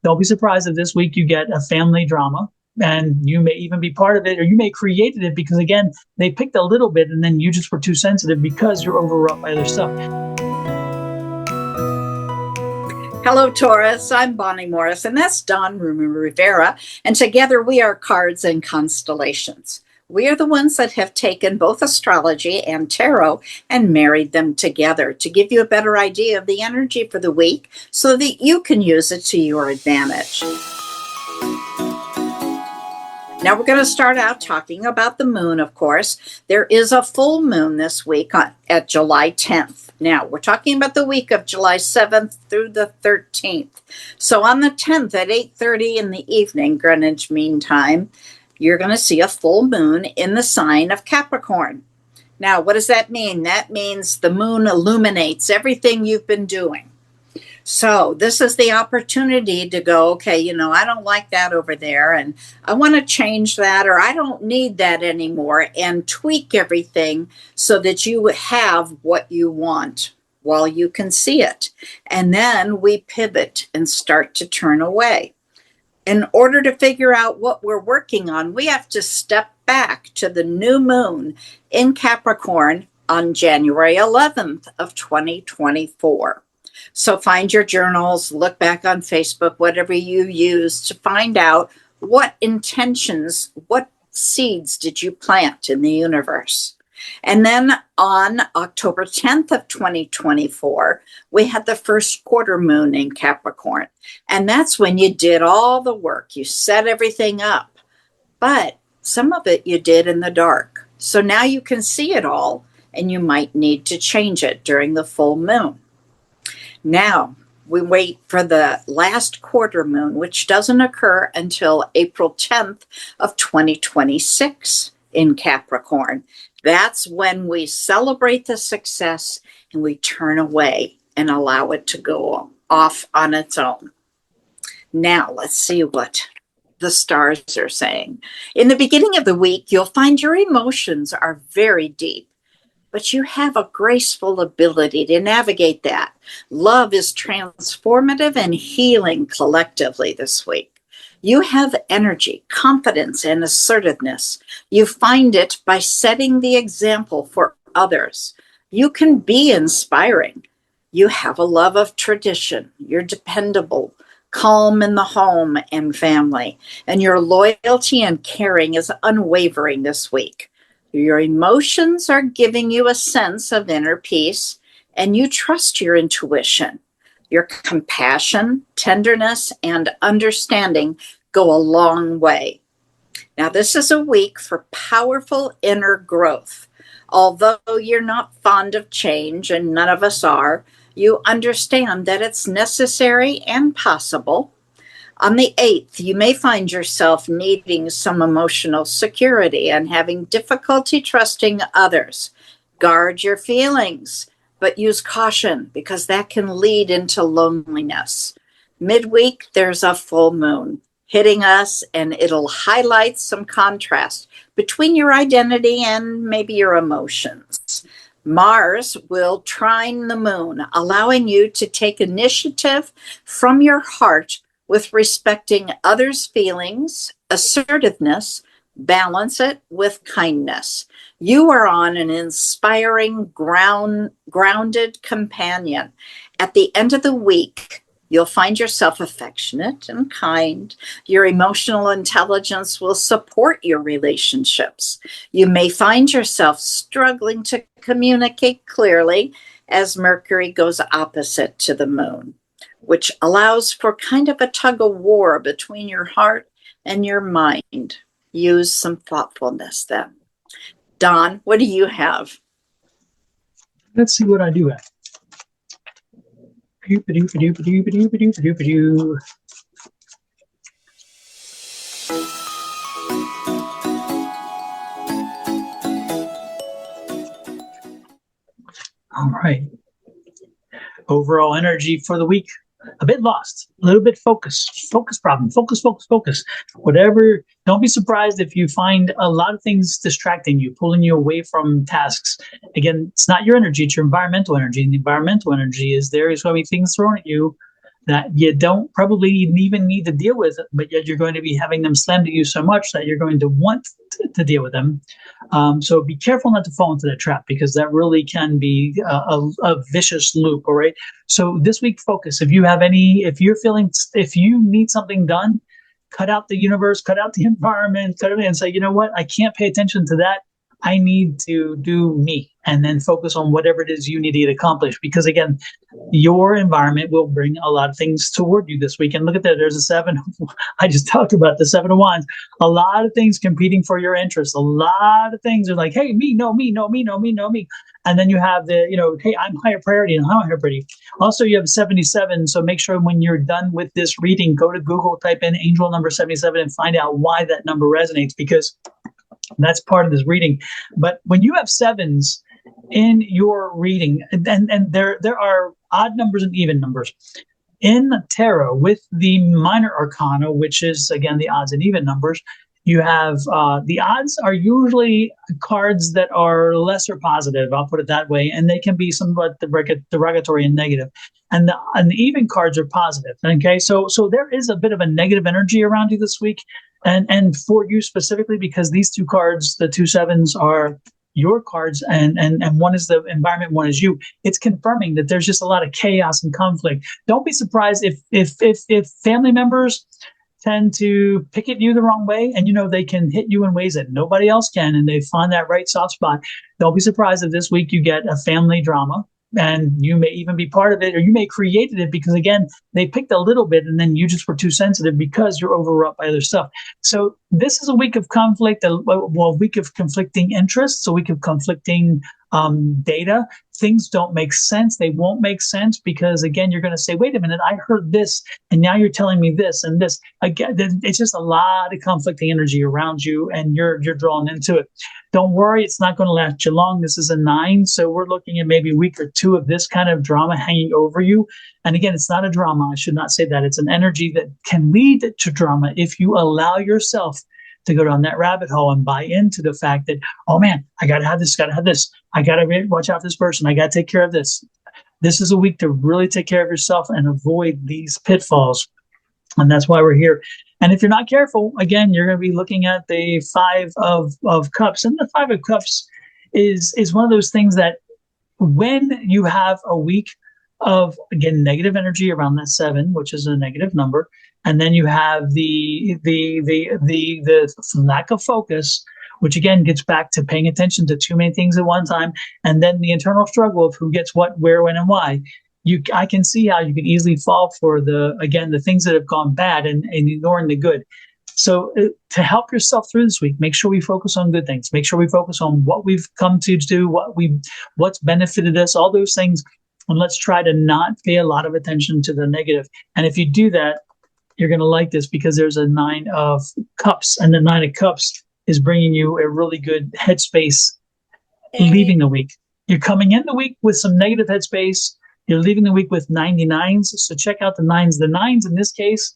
Don't be surprised if this week you get a family drama, and you may even be part of it, or you may created it because, again, they picked a little bit and then you just were too sensitive because you're overwrought by other stuff. Hello, Taurus. I'm Bonnie Morris, and that's Don Rivera. And together we are Cards and Constellations. We are the ones that have taken both astrology and tarot and married them together to give you a better idea of the energy for the week so that you can use it to your advantage. Now we're going to start out talking about the moon, of course. There is a full moon this week at July 10th. Now, we're talking about the week of July 7th through the 13th. So on the 10th at 8:30 in the evening, Greenwich Mean Time, you're going to see a full moon in the sign of Capricorn. Now, what does that mean? That means the moon illuminates everything you've been doing. So this is the opportunity to go, okay, I don't like that over there, and I want to change that, or I don't need that anymore, and tweak everything so that you have what you want while you can see it. And then we pivot and start to turn away. In order to figure out what we're working on, we have to step back to the new moon in Capricorn on January 11th of 2024. So find your journals, look back on Facebook, whatever you use to find out what intentions, what seeds did you plant in the universe. And then on October 10th of 2024, we had the first quarter moon in Capricorn. And that's when you did all the work. You set everything up. But some of it you did in the dark. So now you can see it all, and you might need to change it during the full moon. Now, we wait for the last quarter moon, which doesn't occur until April 10th of 2026 in Capricorn. That's when we celebrate the success and we turn away and allow it to go off on its own. Now, let's see what the stars are saying. In the beginning of the week, you'll find your emotions are very deep, but you have a graceful ability to navigate that. Love is transformative and healing collectively this week. You have energy, confidence, and assertiveness. You find it by setting the example for others. You can be inspiring. You have a love of tradition. You're dependable, calm in the home and family, and your loyalty and caring is unwavering this week. Your emotions are giving you a sense of inner peace, and you trust your intuition. Your compassion, tenderness, and understanding go a long way. Now, this is a week for powerful inner growth. Although you're not fond of change, and none of us are, you understand that it's necessary and possible. On the 8th, you may find yourself needing some emotional security and having difficulty trusting others. Guard your feelings, but use caution because that can lead into loneliness. Midweek, there's a full moon hitting us, and it'll highlight some contrast between your identity and maybe your emotions. Mars will trine the moon, allowing you to take initiative from your heart with respecting others' feelings, assertiveness, balance it with kindness. You are on an inspiring, grounded companion. At the end of the week, you'll find yourself affectionate and kind. Your emotional intelligence will support your relationships. You may find yourself struggling to communicate clearly as Mercury goes opposite to the moon, which allows for kind of a tug of war between your heart and your mind. Use some thoughtfulness then. Don, what do you have? Let's see what I do have. All right. Overall energy for the week, a bit lost, a little bit focus problem, focus. Whatever, don't be surprised if you find a lot of things distracting you, pulling you away from tasks. Again, it's not your energy, it's your environmental energy. And the environmental energy is there is going to be things thrown at you that you don't probably even need to deal with, but yet you're going to be having them slammed at you so much that you're going to want to deal with them. So be careful not to fall into that trap, because that really can be a vicious loop. All right. So this week, focus. If you need something done, cut out the universe, cut out the environment, cut it and say, you know what? I can't pay attention to that. I need to do me, and then focus on whatever it is you need to get accomplished. Because again, your environment will bring a lot of things toward you this week. And look at that. There's a seven. I just talked about the 7 of Wands. A lot of things competing for your interest. A lot of things are like, hey, me, no, me, no, me, no, me, no, me. And then you have the, hey, I'm higher priority and I'm higher priority. Also, you have 77. So make sure when you're done with this reading, go to Google, type in angel number 77 and find out why that number resonates, because that's part of this reading. But when you have sevens in your reading, and there are odd numbers and even numbers in tarot with the minor arcana, which is again the odds and even numbers. You have the odds are usually cards that are lesser positive. I'll put it that way, and they can be somewhat derogatory and negative. And the even cards are positive. Okay, so there is a bit of a negative energy around you this week, and for you specifically, because these two cards, the 2 sevens, are your cards, and one is the environment, one is you. It's confirming that there's just a lot of chaos and conflict. Don't be surprised if family members tend to pick at you the wrong way, and they can hit you in ways that nobody else can, and they find that right soft spot. Don't be surprised if this week you get a family drama, and you may even be part of it, or you may created it because again they picked a little bit and then you just were too sensitive because you're overwrought by other stuff. So this is a week of conflict, a week of conflicting interests, a week of conflicting data. Things don't make sense. They won't make sense because again, you're going to say, wait a minute, I heard this and now you're telling me this and this. Again, it's just a lot of conflicting energy around you and you're drawn into it. Don't worry, it's not going to last you long. This is a 9. So we're looking at maybe a week or 2 of this kind of drama hanging over you. And again, it's not a drama. I should not say that. It's an energy that can lead to drama if you allow yourself to go down that rabbit hole and buy into the fact that, oh man, I got to have this, got to have this. I got to watch out for this person. I got to take care of this. This is a week to really take care of yourself and avoid these pitfalls. And that's why we're here. And if you're not careful, again, you're going to be looking at the 5 of Cups. And the 5 of Cups is one of those things that when you have a week of, again, negative energy around that 7, which is a negative number, and then you have the lack of focus, which again gets back to paying attention to too many things at one time, and then the internal struggle of who gets what, where, when, and why. I can see how you can easily fall for the things that have gone bad and ignoring the good. So to help yourself through this week, make sure we focus on good things. Make sure we focus on what we've come to do, what's benefited us, all those things. And let's try to not pay a lot of attention to the negative. And if you do that, you're going to like this because there's a 9 of Cups, and the 9 of Cups is bringing you a really good headspace leaving the week. You're coming in the week with some negative headspace. You're leaving the week with 99s. So check out the 9s. The 9s in this case,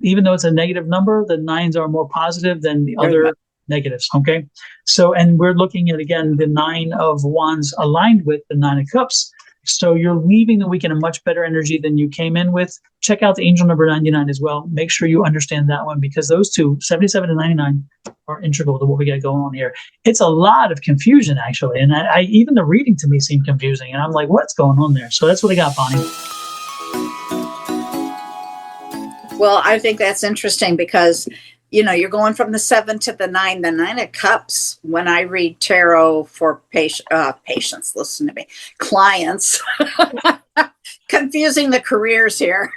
even though it's a negative number, the 9s are more positive than the other negatives. Okay. So, and we're looking at, again, the 9 of Wands aligned with the 9 of Cups. So you're leaving the week in a much better energy than you came in with. Check out the angel number 99 as well. Make sure you understand that one, because those two, 77 and 99, are integral to what we got going on here. It's a lot of confusion, actually. And I even the reading to me seemed confusing. And I'm like, what's going on there? So that's what I got, Bonnie. Well, I think that's interesting because, you're going from the 7 to the 9. The 9 of Cups, when I read tarot for patients, listen to me, clients, confusing the careers here.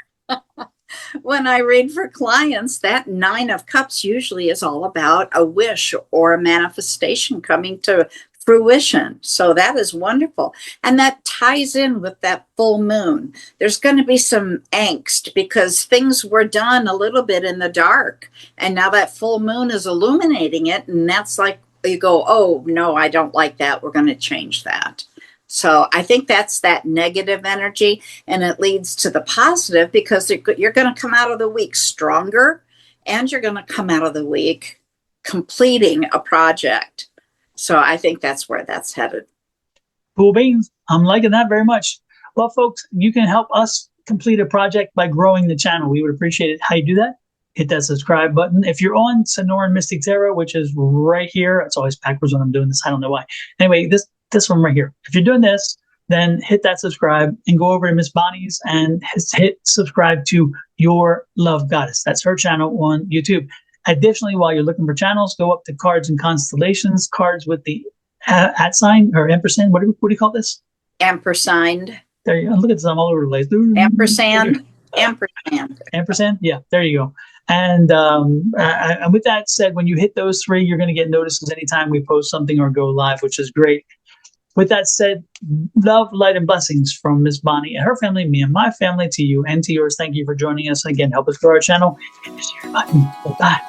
When I read for clients, that 9 of Cups usually is all about a wish or a manifestation coming to fruition. So that is wonderful. And that ties in with that full moon. There's going to be some angst because things were done a little bit in the dark. And now that full moon is illuminating it. And that's like you go, oh, no, I don't like that. We're going to change that. So I think that's that negative energy. And it leads to the positive because you're going to come out of the week stronger, and you're going to come out of the week completing a project. So I think that's where that's headed. Cool beans. I'm liking that very much. Well, folks, you can help us complete a project by growing the channel. We would appreciate it. How you do that? Hit that subscribe button. If you're on Sonoran Mystic Tarot, which is right here, it's always backwards when I'm doing this. I don't know why. Anyway, this one right here. If you're doing this, then hit that subscribe and go over to Miss Bonnie's and hit subscribe to Your Love Goddess. That's her channel on YouTube. Additionally, while you're looking for channels, go up to Cards and Constellations, cards with the at sign or ampersand. What do you call this? Ampersand. There you go. Look at this. I'm all over the place. Ampersand. Ampersand. Ampersand. Yeah, there you go. And with that said, when you hit those three, you're going to get notices anytime we post something or go live, which is great. With that said, love, light, and blessings from Miss Bonnie and her family, me and my family, to you and to yours. Thank you for joining us. And again, help us grow our channel. Hit the share button. Bye.